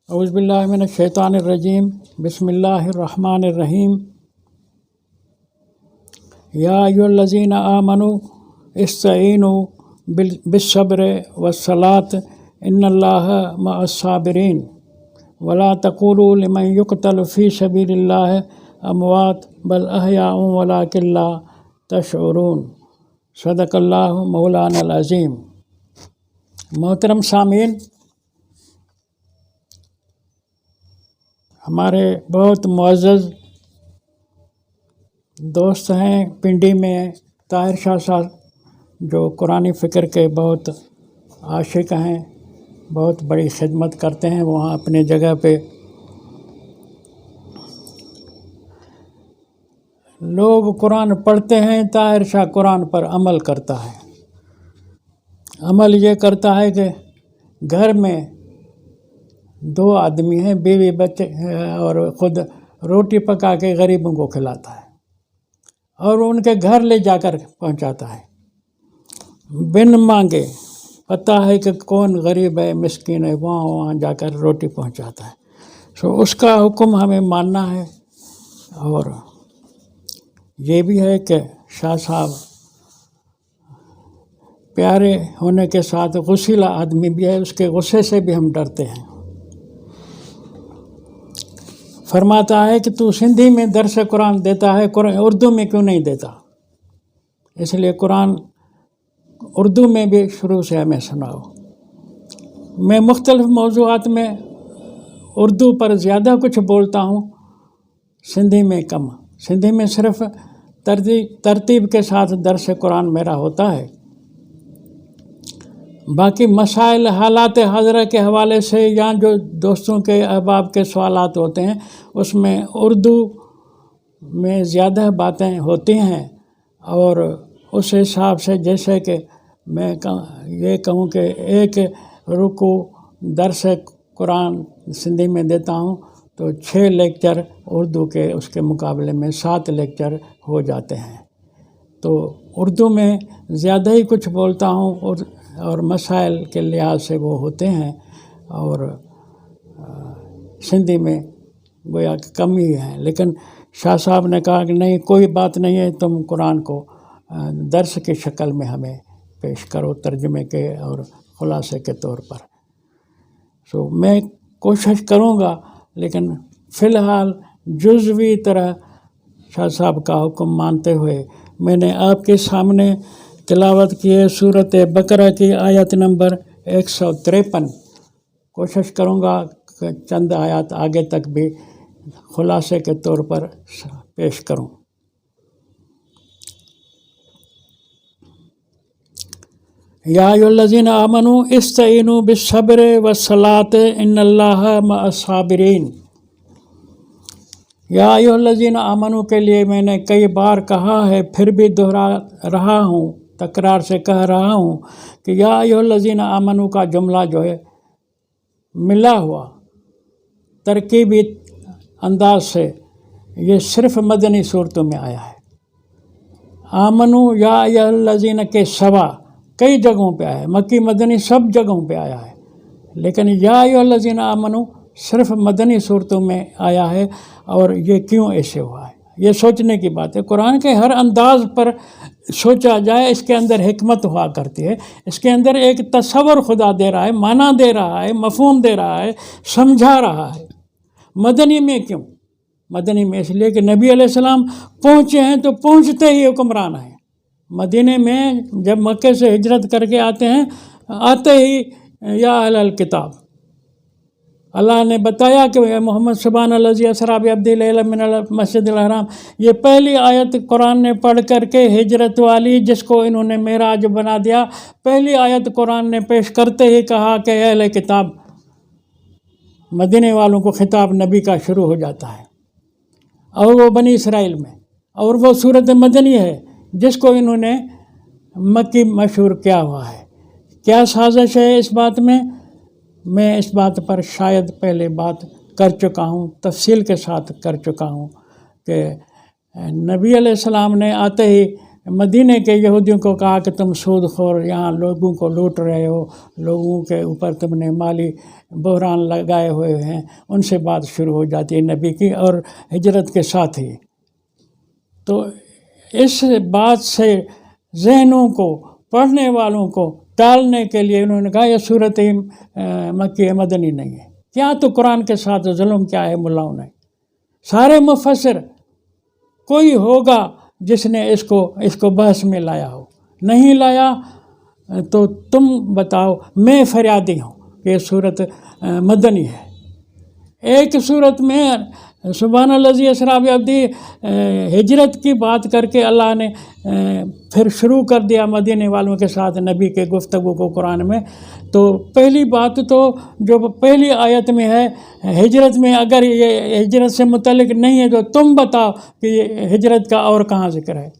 اعوذ باللہ من الشیطان الرجیم بسم اللہ الرحمن الرحیم یا ایھا الذین آمنوا استعینوا بالصبر والصلاۃ ان اللہ مع الصابرین ولا تقولوا لمن یقتل فی سبیل اللہ اموات بل احیاء ولکن لا تشعرون صدق اللہ مولانا العظیم۔ محترم سامعین، ہمارے بہت معزز دوست ہیں پنڈی میں طاہر شاہ صاحب، جو قرآن فکر کے بہت عاشق ہیں، بہت بڑی خدمت کرتے ہیں وہاں اپنے جگہ پہ۔ لوگ قرآن پڑھتے ہیں، طاہر شاہ قرآن پر عمل کرتا ہے۔ عمل یہ کرتا ہے کہ گھر میں 2 آدمی ہیں، بیوی بچے اور خود روٹی پکا کے غریبوں کو کھلاتا ہے اور ان کے گھر لے جا کر پہنچاتا ہے بن مانگے۔ پتہ ہے کہ کون غریب ہے، مسکین ہے، وہاں جا کر روٹی پہنچاتا ہے۔ اس کا حکم ہمیں ماننا ہے۔ اور یہ بھی ہے کہ شاہ صاحب پیارے ہونے کے ساتھ غصیلا آدمی بھی ہے، اس کے غصے سے بھی ہم ڈرتے ہیں۔ فرماتا ہے کہ تو سندھی میں درس قرآن دیتا ہے، اردو میں کیوں نہیں دیتا؟ اس لیے قرآن اردو میں بھی شروع سے ہمیں سناؤ۔ میں مختلف موضوعات میں اردو پر زیادہ کچھ بولتا ہوں، سندھی میں کم۔ سندھی میں صرف ترتیب کے ساتھ درس قرآن میرا ہوتا ہے، باقی مسائل حالات حاضرہ کے حوالے سے یا جو دوستوں کے احباب کے سوالات ہوتے ہیں اس میں اردو میں زیادہ باتیں ہوتی ہیں۔ اور اس حساب سے جیسے کہ میں یہ کہوں کہ ایک رکوع درس قرآن سندھی میں دیتا ہوں تو 6 لیکچر اردو کے اس کے مقابلے میں 7 لیکچر ہو جاتے ہیں۔ تو اردو میں زیادہ ہی کچھ بولتا ہوں اور مسائل کے لحاظ سے وہ ہوتے ہیں، اور سندھی میں گویا کہ کم ہی ہیں۔ لیکن شاہ صاحب نے کہا کہ نہیں، کوئی بات نہیں ہے، تم قرآن کو درس کی شکل میں ہمیں پیش کرو، ترجمے کے اور خلاصے کے طور پر۔ میں کوشش کروں گا، لیکن فی الحال جزوی طرح شاہ صاحب کا حکم مانتے ہوئے میں نے آپ کے سامنے تلاوت کی ہے سورۃ بقرہ کی آیت نمبر 153۔ کوشش کروں گا کہ چند آیات آگے تک بھی خلاصے کے طور پر پیش کروں۔ یا ایھا الذین آمنوا استعینوا بالصبر والصلاۃ ان اللہ مع الصابرین۔ یا ایھا الذین آمنوا کے لیے میں نے کئی بار کہا ہے، پھر بھی دہرا رہا ہوں، تکرار سے کہہ رہا ہوں کہ یا ایھا الذین آمنوا کا جملہ جو ہے ملا ہوا ترکیبی انداز سے یہ صرف مدنی صورتوں میں آیا ہے۔ آمنو یا ایھا الذین کے سوا کئی جگہوں پہ آیا ہے، مکی مدنی سب جگہوں پہ آیا ہے، لیکن یا ایھا الذین آمنو صرف مدنی صورتوں میں آیا ہے۔ اور یہ کیوں ایسے ہوا ہے، یہ سوچنے کی بات ہے۔ قرآن کے ہر انداز پر سوچا جائے، اس کے اندر حکمت ہوا کرتی ہے، اس کے اندر ایک تصور خدا دے رہا ہے، معنی دے رہا ہے، مفہوم دے رہا ہے، سمجھا رہا ہے۔ مدنی میں کیوں؟ مدنی میں اس لیے کہ نبی علیہ السلام پہنچے ہیں تو پہنچتے ہی حکمران ہیں۔ مدینے میں جب مکے سے ہجرت کر کے آتے ہیں، آتے ہی یا اہل الکتاب، اللہ نے بتایا کہ محمد سبحان الذی اسریٰ بعبدہ لیلا من المسجد الحرام، یہ پہلی آیت قرآن نے پڑھ کر کے ہجرت والی، جس کو انہوں نے معراج بنا دیا، پہلی آیت قرآن نے پیش کرتے ہی کہا کہ اہل کتاب، مدینے والوں کو خطاب نبی کا شروع ہو جاتا ہے، اور وہ بنی اسرائیل میں، اور وہ صورت مدنی ہے جس کو انہوں نے مکی مشہور کیا ہوا ہے۔ کیا سازش ہے اس بات میں اس بات پر شاید پہلے بات کر چکا ہوں، تفصیل کے ساتھ کر چکا ہوں، کہ نبی علیہ السلام نے آتے ہی मदीने के यहूदियों को कहा कि तुम सूदखोर यहाँ लोगों को लूट रहे हो, लोगों के ऊपर तुमने माली बहरान लगाए हुए हैं, उनसे बात शुरू हो जाती है नबी की और हिजरत के साथ ही। तो इस बात से जहनों को, पढ़ने वालों को टालने के लिए उन्होंने कहा यह सूरत मक्की मदनी नहीं है। क्या तो कुरान के साथ जुल्म क्या है मुल्लाओं ने। सारे मुफस्सिर कोई होगा जिसने इसको बहस में लाया हो, नहीं लाया तो तुम बताओ। मैं फरियादी हूँ कि ये सूरत मदनी है। एक सूरत में सुबहान अल्लज़ी असरा बिअब्दी हिजरत की बात करके अल्लाह ने फिर शुरू कर दिया मदीने वालों के साथ नबी के गुफ्तगू को कुरान में। तो पहली बात तो जो पहली आयत में है हिजरत में, अगर ये हिजरत से मुतल्लिक नहीं है तो तुम बताओ कि ये हिजरत का और कहाँ जिक्र है।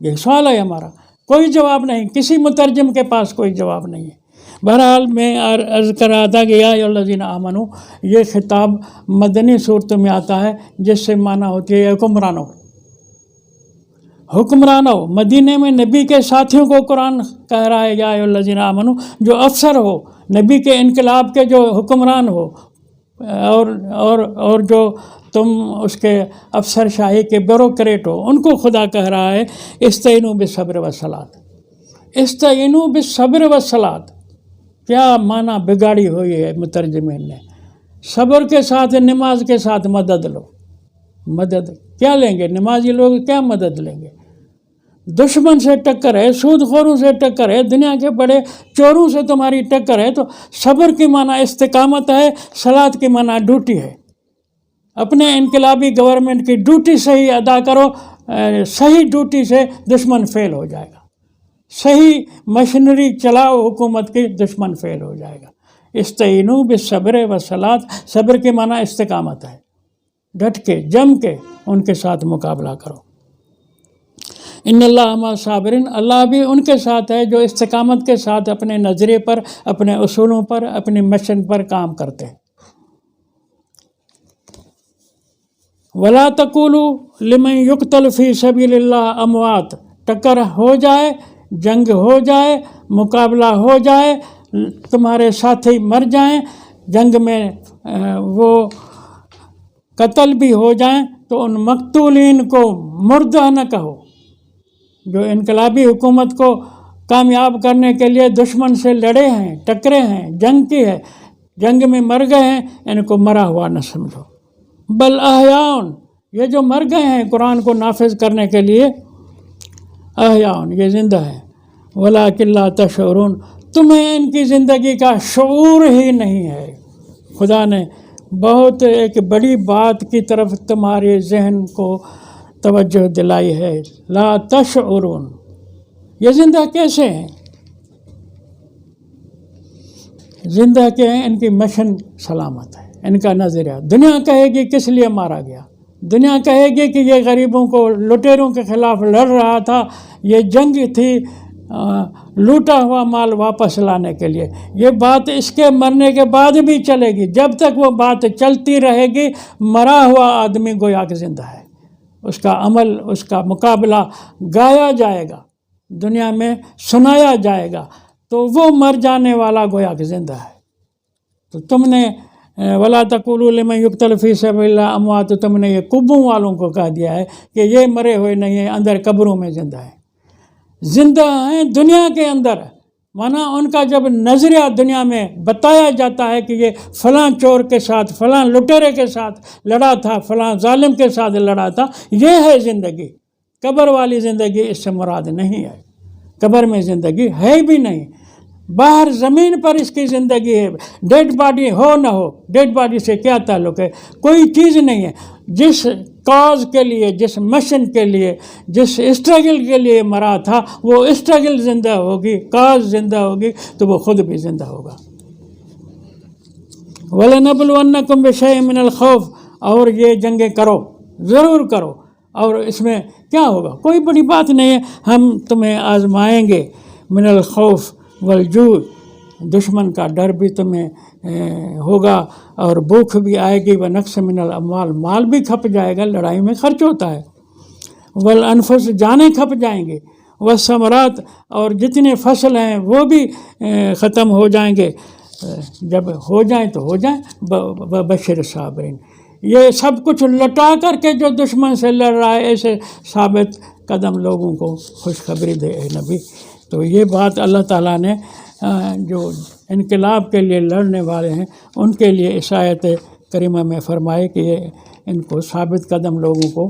ये सवाल है हमारा, कोई जवाब नहीं, किसी मुतरजम के पास कोई जवाब नहीं है। बहरहाल मैं अर्ज़ कर रहा था कि या अय्युहल्लज़ीना आमनू, ये खिताब मदनी सूरत में आता है जिससे माना होती है हुक्मरानों। हुक्मरानों मदीने में नबी के साथियों को कुरान कह रहा है या अय्युहल्लज़ीना आमनू, जो अफसर हो नबी के इनकलाब के, जो हुक्मरान हो और जो तुम उसके अफसर शाही के ब्यूरोक्रेट हो, उनको खुदा कह रहा है इस्तईनू बिस्सब्र वस्सलात। इस्तईनू बिस्सब्र वस्सलात क्या माना बिगाड़ी हुई है मुतरजमीन ने। सब्र के साथ, नमाज के साथ मदद लो। मदद क्या लेंगे नमाजी लोग, क्या मदद लेंगे। दुश्मन से टक्कर है, सूदखोरों से टक्कर है, दुनिया के बड़े चोरों से तुम्हारी टक्कर है, तो सब्र की माना इस्तिकामत है, सलात की माना ड्यूटी है। अपने इनकलाबी गवर्नमेंट की ड्यूटी सही अदा करो, सही ड्यूटी से दुश्मन फेल हो जाएगा। सही मशीनरी चलाओ हुकूमत की, दुश्मन फेल हो जाएगा। इस्तईनू बिस्सब्र वस्सलात, सब्र के माना इस्तिकामत है, डट के जम के उनके साथ मुकाबला करो। इन्नल्लाह मा साबिरीन, अल्लाह भी उनके साथ है जो इस्तिकामत के साथ अपने नज़रिए पर, अपने उसूलों पर, अपनी मिशन पर काम करते हैं। वला तक़ूलू लिमन युक़तल फ़ी सबीलिल्लाह अमवात, टक्कर हो जाए, जंग हो जाए, मुकाबला हो जाए, तुम्हारे साथी मर जाएं, जंग में वो कत्ल भी हो जाएं, तो उन मकतूलीन को मुर्दा न कहो। जो इनकलाबी हुकूमत को कामयाब करने के लिए दुश्मन से लड़े हैं, टकरे हैं, जंग की है, जंग में मर गए हैं, इनको मरा हुआ न समझो। बल अहयाउन, ये जो मर गए हैं कुरान को नाफिज करने के लिए, अहयाउन ये ज़िंदा है, वलाकिन ला तशऊरून, तुम्हें इनकी ज़िंदगी का शऊर ही नहीं है। खुदा ने बहुत एक बड़ी बात की तरफ तुम्हारे जहन को तवज्जो दिलाई है। ला तशऊरून, ये ज़िंदा कैसे हैं? ज़िंदा के हैं, इनकी मिशन सलामत है, इनका नज़रिया। दुनिया कहेगी किस लिए मारा गया, दुनिया कहेगी कि ये गरीबों को, लुटेरों के ख़िलाफ़ लड़ रहा था, ये जंग थी लूटा हुआ माल वापस लाने के लिए। ये बात इसके मरने के बाद भी चलेगी, जब तक वो बात चलती रहेगी मरा हुआ आदमी गोया कि ज़िंदा है। उसका अमल, उसका मुकाबला गाया जाएगा, दुनिया में सुनाया जाएगा, तो वो मर जाने वाला गोया कि ज़िंदा है। तो तुमने वला तक़ूलू लिमन युक़तल फ़ी सबीलिल्लाह अमवात, तो तुमने ये कुब्बों वालों को कह दिया है कि ये मरे हुए नहीं हैं, अंदर कब्रों में ज़िंदा है। ज़िंदा हैं दुनिया के अंदर, माना उनका जब नज़रिया दुनिया में बताया जाता है कि ये फ़लाँ चोर के साथ, फ़लाँ लुटेरे के साथ लड़ा था, फ़लाँ जालिम के साथ लड़ा था, ये है ज़िंदगी। कब्र वाली ज़िंदगी इससे मुराद नहीं है। कब्र में ज़िंदगी है भी नहीं, बाहर ज़मीन पर इसकी ज़िंदगी है। डेड बॉडी हो ना हो, डेड बॉडी से क्या ताल्लुक़ है, कोई चीज़ नहीं है। जिस काज के लिए, जिस मिशन के लिए, जिस स्ट्रगल के लिए मरा था, वो स्ट्रगल ज़िंदा होगी, काज ज़िंदा होगी, तो वो ख़ुद भी ज़िंदा होगा। वलनबलुवन्नकुम बिशैइन मिनल खौफ, और ये जंगें करो, ज़रूर करो। और इसमें क्या होगा, कोई बड़ी बात नहीं है, हम तुम्हें आजमाएंगे। मिनल खौफ वलजू, दुश्मन का डर भी तुम्हें होगा, और भूख भी आएगी। व नक्स मिनल अमवाल, माल भी खप जाएगा, लड़ाई में खर्च होता है। वल-अनफुस जानें खप जाएंगे, वस्समरात और जितने फसल हैं वो भी ख़त्म हो जाएंगे, जब हो जाएं तो हो जाएं। बशर साबरीन, ये सब कुछ लौटा करके जो दुश्मन से लड़ रहा है ऐसे साबित कदम लोगों को खुशखबरी दे नबी। तो ये बात अल्लाह ताला ने जो इनकलाब के लिए लड़ने वाले हैं उनके लिए इस आयत करीमा में फरमाए कि ये इनको साबित कदम लोगों को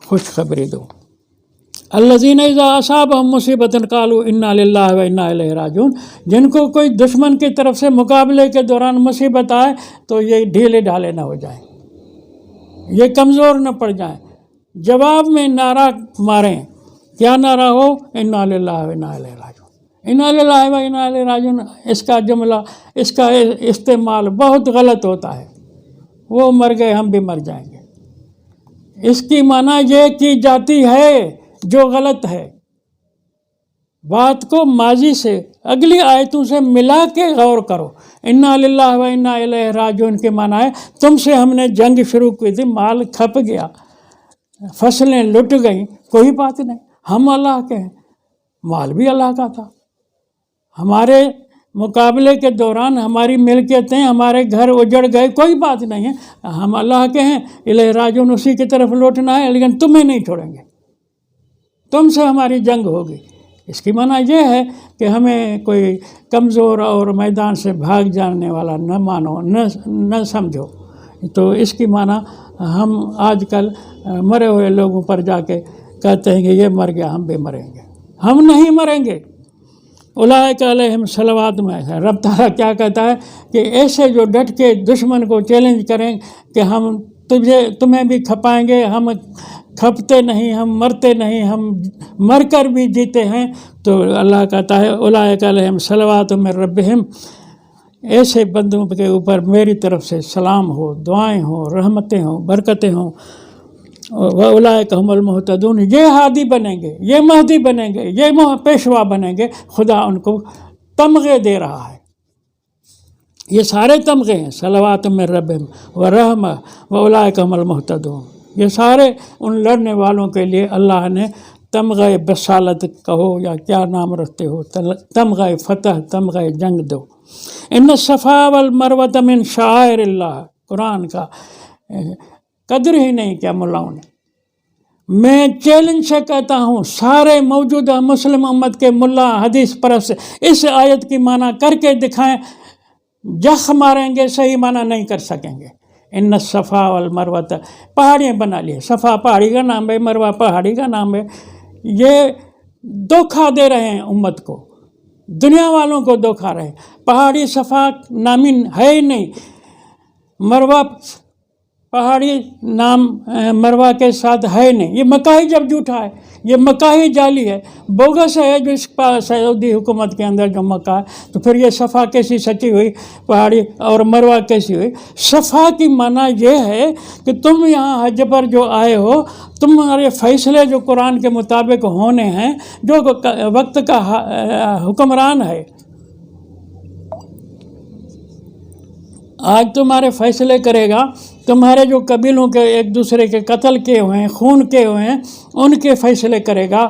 खुशखबरी दो। अल्लज़ीन इज़ा असाबहुम मुसीबतन क़ालू इन्ना लिल्लाहि व इन्ना इलैहि राजिऊन, जिनको कोई दुश्मन की तरफ से मुकाबले के दौरान मुसीबत आए तो ये ढीले ढाले न हो जाएं, ये कमज़ोर न पड़ जाएं, जवाब में नारा मारें। क्या नारा हो? इन्ना लिल्लाहि व इन्ना इलैहि राजिऊन। इन्ना लिल्लाहि व इन्ना इलैहि राजिऊन इसका जुमला, इसका इस्तेमाल बहुत गलत होता है। वो मर गए हम भी मर जाएंगे, इसकी माना ये की जाती है जो गलत है। बात को माजी से अगली आयतों से मिला के गौर करो। इन्ना लिल्लाहि व इन्ना इलैहि राजिऊन के माना है तुमसे हमने जंग शुरू की थी, माल खप गया, फसलें लुट गईं, कोई बात नहीं, हम अल्लाह के हैं, माल भी अल्लाह का था। हमारे मुकाबले के दौरान हमारी मिल्कियतें, हमारे घर उजड़ गए, कोई बात नहीं है, हम अल्लाह के हैं, इलैहि राजिऊन उसी की तरफ लौटना है, लेकिन तुम्हें नहीं छोड़ेंगे, तुमसे हमारी जंग होगी। इसकी माना यह है कि हमें कोई कमज़ोर और मैदान से भाग जाने वाला न मानो, न समझो। तो इसकी माना हम आजकल मरे हुए लोगों पर जाके कहते हैं कि ये मर गया हम भी मरेंगे, हम नहीं मरेंगे। उलाइका अलैहिम सलवात में है। रब ताला क्या कहता है कि ऐसे जो डट के दुश्मन को चैलेंज करें कि हम तुम्हें भी खपाएंगे, हम खपते नहीं, हम मरते नहीं, हम मर कर भी जीते हैं, तो अल्लाह कहता है उलाइका अलैहिम सलवातुम मिर रब्बिहिम, ऐसे बंदों के ऊपर मेरी तरफ से सलाम हो, दुआएं हो, रहमतें हो, बरकतें हों। व उलाइका हुमुल मुहतदून, ये हादी बनेंगे, ये महदी बनेंगे, ये पेशवा बनेंगे। खुदा उनको तमगे दे रहा है, ये सारे तमगे हैं। सलवातुम मिर रब्बिहिम व रहमा व उलाइका हुमुल मुहतदून, ये सारे उन लड़ने वालों के लिए अल्लाह ने तमगे बसालत कहो या क्या नाम रखते हो, तमगे फतह, तमगे जंग दो। इन्न सफ़ा वल मरवत मिन शाइरिल्लाह, कुरान का कदर ही नहीं क्या मुल्लाओं ने। मैं चैलेंज से कहता हूँ सारे मौजूदा मुस्लिम उम्मत के मुल्ला हदीस परस्त इस आयत की माना करके दिखाएं, जख मारेंगे, सही माना नहीं कर सकेंगे। इन्न सफ़ा वल मरवत, पहाड़ियाँ बना लिए, सफ़ा पहाड़ी का नाम है, मरवा पहाड़ी का नाम है। ये धोखा दे रहे हैं उम्मत को, दुनिया वालों को धोखा रहे। पहाड़ी सफ़ा नामी है ही नहीं, मरवा पहाड़ी नाम मरवा के साथ है नहीं। ये मकाही जब झूठा है, ये मकाही जाली है, बोगस है जो इस सऊदी हुकूमत के अंदर जो मक्का है, तो फिर ये सफ़ा कैसी सच्ची हुई पहाड़ी और मरवा कैसी हुई? सफ़ा की माना ये है कि तुम यहाँ हज पर जो आए हो, तुम्हारे फैसले जो कुरान के मुताबिक होने हैं, जो वक्त का हुक्मरान है आज तुम्हारे फैसले करेगा। तुम्हारे जो कबीलों के एक दूसरे के कत्ल किए हुए हैं, खून किए हुए हैं, उनके फैसले करेगा,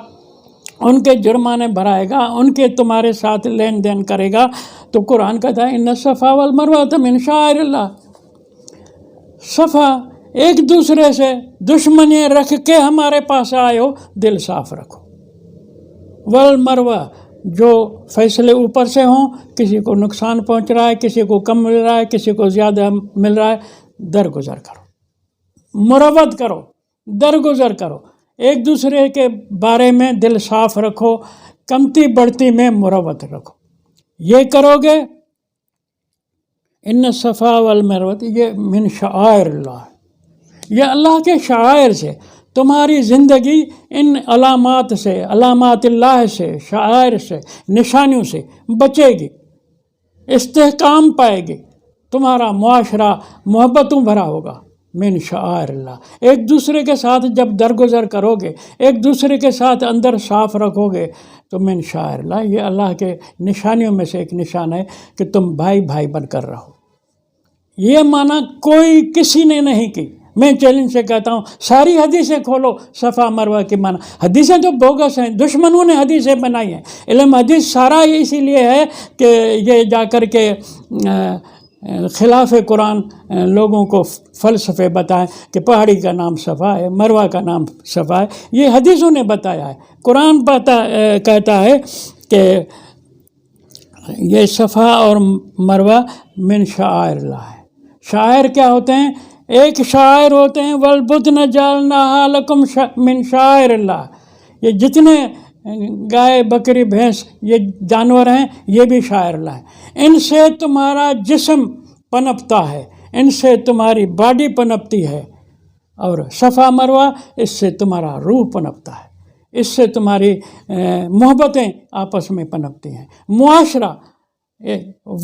उनके जुर्माने भराएगा, उनके तुम्हारे साथ लेन देन करेगा। तो कुरान कहता है इन्न सफ़ा वल मरवा मिन शाइरिल्लाह, सफ़ा एक दूसरे से दुश्मनी रख के हमारे पास आए हो, दिल साफ रखो। वल मरवा, जो फैसले ऊपर से हों, किसी को नुकसान पहुंच रहा है, किसी को कम मिल रहा है, किसी को ज़्यादा मिल रहा है, दरगुजर करो, मुरवत करो, दरगुजर करो, एक दूसरे के बारे में दिल साफ रखो, कमती बढ़ती में मुरवत रखो। ये करोगे, इन्न सफ़ा वल मरवत, ये मिन शाइरिल्लाह, ये अल्लाह के शायर से तुम्हारी ज़िंदगी इन अलामात से, अलामातिल्लाह से, शायर से, निशानियों से बचेगी, इस्तेहकाम पाएगी, तुम्हारा मुआशरा मोहब्बतों भरा होगा। मिन शाइरिल्लाह, एक दूसरे के साथ जब दरगुजर करोगे, एक दूसरे के साथ अंदर साफ रखोगे, तो मिन शाइरिल्लाह, ये अल्लाह के निशानियों में से एक निशान है कि तुम भाई भाई बनकर रहो। ये माना कोई किसी ने नहीं की, میں چیلنج سے کہتا ہوں ساری حدیثیں کھولو، صفا مروا کے معنی. حدیثیں تو بوگس ہیں، دشمنوں نے حدیثیں بنائی ہیں. علم حدیث سارا اسی لیے ہے کہ یہ جا کر کے خلاف قرآن لوگوں کو فلسفے بتائیں کہ پہاڑی کا نام صفا ہے، مروا کا نام صفا ہے. یہ حدیثوں نے بتایا ہے. قرآن کہتا ہے کہ یہ صفا اور مروا من شعائر اللہ ہے. شاعر کیا ہوتے ہیں؟ ایک شاعر ہوتے ہیں والبدن جعلناہا لکم من شعائر اللہ. یہ جتنے گائے بکری بھینس یہ جانور ہیں یہ بھی شاعر اللہ ہے. ان سے تمہارا جسم پنپتا ہے، ان سے تمہاری باڈی پنپتی ہے. اور صفا مروا اس سے تمہارا روح پنپتا ہے، اس سے تمہاری محبتیں آپس میں پنپتی ہیں. معاشرہ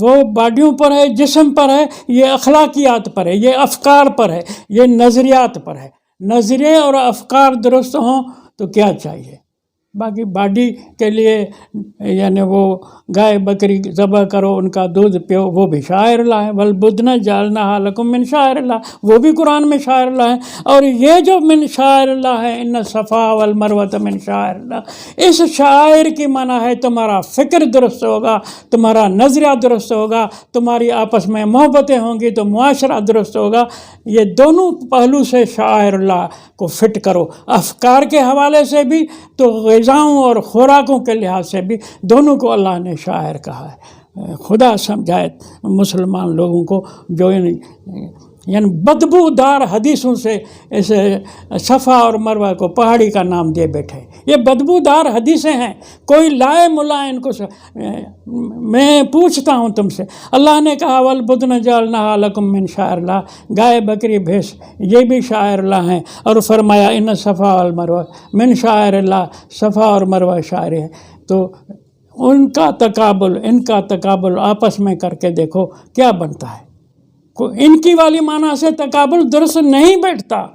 وہ باڈیوں پر ہے، جسم پر ہے، یہ اخلاقیات پر ہے، یہ افکار پر ہے، یہ نظریات پر ہے. نظریے اور افکار درست ہوں تو کیا چاہیے. باقی باڈی کے لیے یعنی وہ گائے بکری ذبح کرو، ان کا دودھ پیو، وہ بھی شاعر اللہ ہے. والبدن جعلناہا لکم من شاعر اللہ، وہ بھی قرآن میں شاعر اللہ ہے. اور یہ جو من شاعر اللہ ہے، ان صفا والمروۃ من شاعر اللہ، اس شاعر کی معنی ہے تمہارا فکر درست ہوگا، تمہارا نظریہ درست ہوگا، تمہاری آپس میں محبتیں ہوں گی تو معاشرہ درست ہوگا. یہ دونوں پہلو سے شاعر اللہ کو فٹ کرو، افکار کے حوالے سے بھی تو غذاؤں اور خوراکوں کے لحاظ سے بھی، دونوں کو اللہ نے شاعر کہا ہے. خدا سمجھائے مسلمان لوگوں کو جو یعنی بدبو دار حدیثوں سے اس صفا اور مروا کو پہاڑی کا نام دے بیٹھے. یہ بدبو دار حدیثیں ہیں، کوئی لائے ملا ان کو. میں پوچھتا ہوں تم سے، اللہ نے کہا والبدن جعلناہا لکم من شاعر اللہ، گائے بکری بھینس یہ بھی شاعر اللہ ہیں. اور فرمایا ان صفا والمروہ من شاعر اللہ، صفا اور مروہ شاعر ہے. تو ان کا تقابل آپس میں کر کے دیکھو کیا بنتا ہے. ان کی والی معنی سے تقابل درست نہیں بیٹھتا.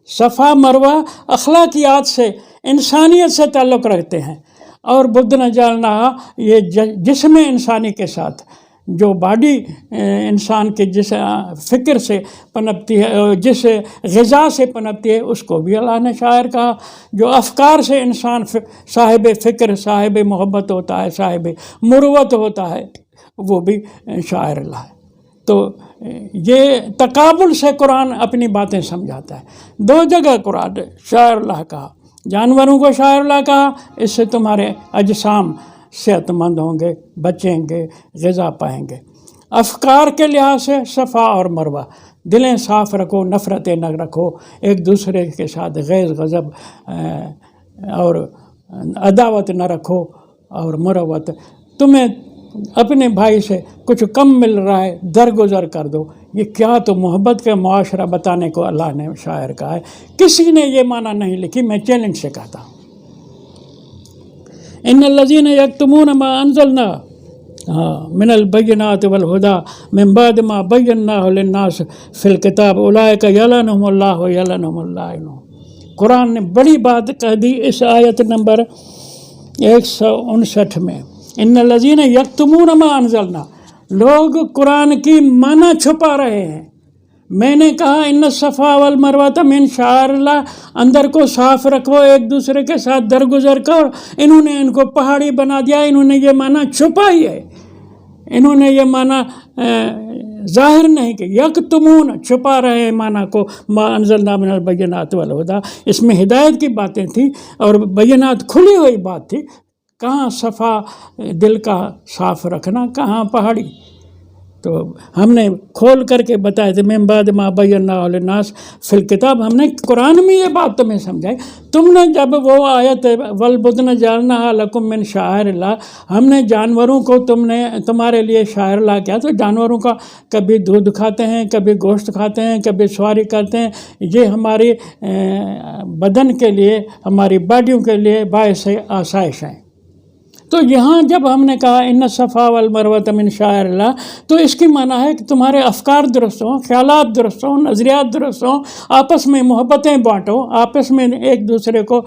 صفا مروہ اخلاقیات سے، انسانیت سے تعلق رکھتے ہیں. اور بدن جعلناہا یہ جسم انسانی کے ساتھ، جو باڈی انسان کے جس فکر سے پنپتی ہے، جس غذا سے پنپتی ہے، اس کو بھی اللہ نے شاعر کہا. جو افکار سے انسان صاحب فکر، صاحب محبت ہوتا ہے، صاحب مروت ہوتا ہے، وہ بھی شاعر اللہ ہے. تو یہ تقابل سے قرآن اپنی باتیں سمجھاتا ہے. دو جگہ قرآن نے شاعر اللہ کہا، جانوروں کو شاعر اللہ کہا، اس سے تمہارے اجسام صحت مند ہوں گے، بچیں گے، غذا پائیں گے. افکار کے لحاظ سے صفا اور مروہ، دلیں صاف رکھو، نفرتیں نہ رکھو، ایک دوسرے کے ساتھ غیظ غضب اور عداوت نہ رکھو. اور مروت، تمہیں اپنے بھائی سے کچھ کم مل رہا ہے درگزر کر دو. یہ کیا تو محبت کا معاشرہ بتانے کو اللہ نے شاعر کہا ہے. کسی نے یہ معنی نہیں لکھی، میں چیلنج سے کہتا ہوں. ان الذین یکتمون ما انزلنا من البینات والہدی من بعد ما بیناہ للناس فی الکتاب اولئک یلعنہم اللہ ویلعنہم اللاعنون. قرآن نے بڑی بات کہہ دی اس آیت نمبر 159 میں. ان الذین یکتمون ما انزلنا، لوگ قرآن کی معنی چھپا رہے ہیں. میں نے کہا ان الصفا والمروۃ من شعائر اللہ، اندر کو صاف رکھو، ایک دوسرے کے ساتھ درگزر کر. انہوں نے ان کو پہاڑی بنا دیا، انہوں نے یہ معنی چھپائی ہے، انہوں نے یہ معنی ظاہر نہیں کہ یکتمون، چھپا رہے ہیں معنی کو. ما انزلنا من البینات والہدی، اس میں ہدایت کی باتیں تھیں اور بینات کھلی ہوئی بات تھی. کہاں صفا دل کا صاف رکھنا، کہاں پہاڑی. تو ہم نے کھول کر کے بتایا تھے من بعد ما بیناہ للناس فی الکتاب. ہم نے قرآن میں یہ بات تمہیں سمجھائی. تم نے جب وہ آیت والبدن جعلناہا لکم من شعائر اللہ، ہم نے جانوروں کو تمہارے لیے شاعر اللہ کیا، تو جانوروں کا کبھی دودھ کھاتے ہیں، کبھی گوشت کھاتے ہیں، کبھی سواری کرتے ہیں. یہ ہماری بدن کے لیے، ہماری باڈیوں کے لیے باعث آسائش ہیں. تو یہاں جب ہم نے کہا ان الصفا والمروۃ من شعائر اللہ، تو اس کی معنی ہے کہ تمہارے افکار درست ہوں، خیالات درست ہوں، نظریات درست ہوں، آپس میں محبتیں بانٹو، آپس میں ایک دوسرے کو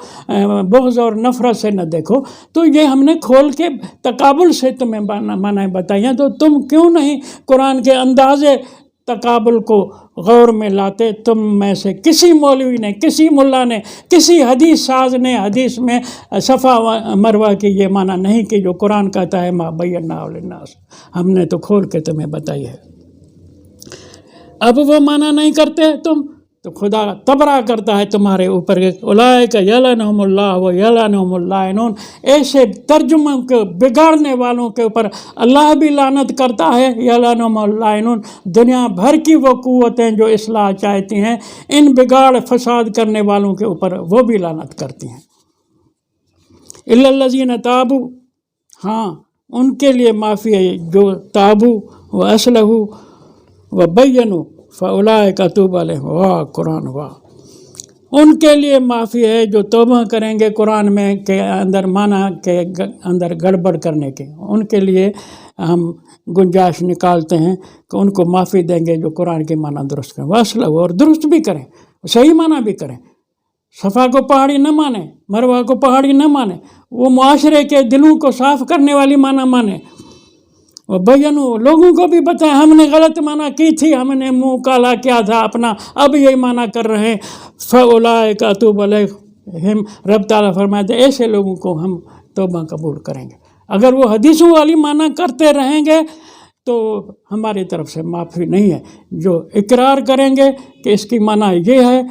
بغض اور نفرت سے نہ دیکھو. تو یہ ہم نے کھول کے تقابل سے تمہیں معنی بتائی ہیں. تو تم کیوں نہیں قرآن کے انداز तकाबुल को गौर में लाते, तुम में से किसी मौलवी ने, किसी मुल्ला ने, किसी हदीस साज ने हदीस में सफ़ा व मरवा की ये माना नहीं कि जो कुरान कहता है मा बय्यना लिन्नास, हमने तो खोल के तुम्हें बताई है। अब वो माना नहीं करते तुम, तो खुदा तबरा करता है तुम्हारे ऊपर, उलाइका यलअनहुमुल्लाह व यलअनहुमुल लाइनून, ऐसे तर्जुमे को बिगाड़ने वालों के ऊपर अल्लाह भी लानत करता है, यलअनहुमुल लाइनून, दुनिया भर की वो क़ुव्वतें जो इस्लाह चाहती हैं इन बिगाड़ फसाद करने वालों के ऊपर वो भी लानत करती हैं। इल्लल्लज़ीना ताबू, हाँ उनके लिए माफ़ी है जो ताबू व असलहू व बय्यनु फ़उलाइका तूब अलैहिम, वाह कुरान वाह, उनके लिए माफ़ी है जो तौबा करेंगे कुरान में के अंदर माना के अंदर गड़बड़ करने के, उनके लिए हम गुंजाइश निकालते हैं कि उनको माफ़ी देंगे जो कुरान के माना दुरुस्त करें, वासला और दुरुस्त भी करें, सही माना भी करें, सफ़ा को पहाड़ी न माने, मरवा को पहाड़ी न माने, वो मुआशरे के दिलों को साफ़ करने वाली माना माने, और बयनु लोगों को भी बताएं हमने गलत माना की थी, हमने मुंह काला किया था अपना, अब यही माना कर रहे हैं, फ़उलाइका तूब अलैहिम, रब ताला फरमाते ऐसे लोगों को हम तौबा कबूल करेंगे। अगर वो हदीसों वाली माना करते रहेंगे तो हमारी तरफ से माफ़ी नहीं है, जो इकरार करेंगे कि इसकी माना ये है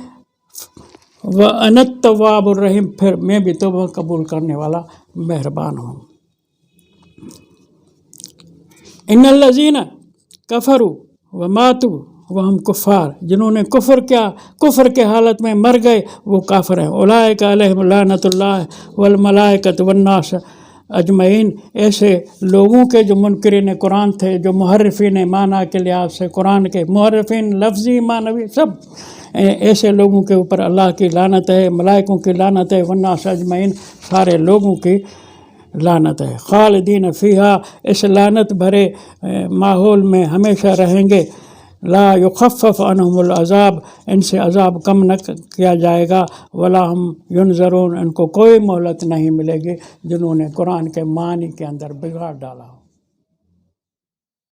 व अनत तव्वाबुर रहीम, फिर मैं भी तौबा कबूल करने वाला मेहरबान हूँ। इन्नल्लज़ीना कफ़रू व मातू व हम कुफ़ार, जिन्होंने कुफ़र किया, कुफ़र के हालत में मर गए वो काफ़िर हैं, उलाइका अलैहिम लानतुल्लाह वल मलाइकतु वन्नास अजमईन, ऐसे लोगों के जो मुनकिरीन कुरान थे, जो मुहर्रिफीन माना के लिहाज से कुरान के मुहर्रिफीन लफ्ज़ी मानवी सब, ऐसे लोगों के ऊपर अल्लाह की लानत है, मलाइकों की लानत है, वन्नास अजमईन सारे लोगों की लानत है। खालिदीन फ़ीहा, इस लानत भरे माहौल में हमेशा रहेंगे, ला युखफ़फ़ अन्हुमुल अज़ाब, इनसे अज़ाब कम न किया जाएगा, वला हम युनज़रून, इनको कोई मोहलत नहीं मिलेगी जिन्होंने कुरान के मानी के अंदर बिगाड़ डाला।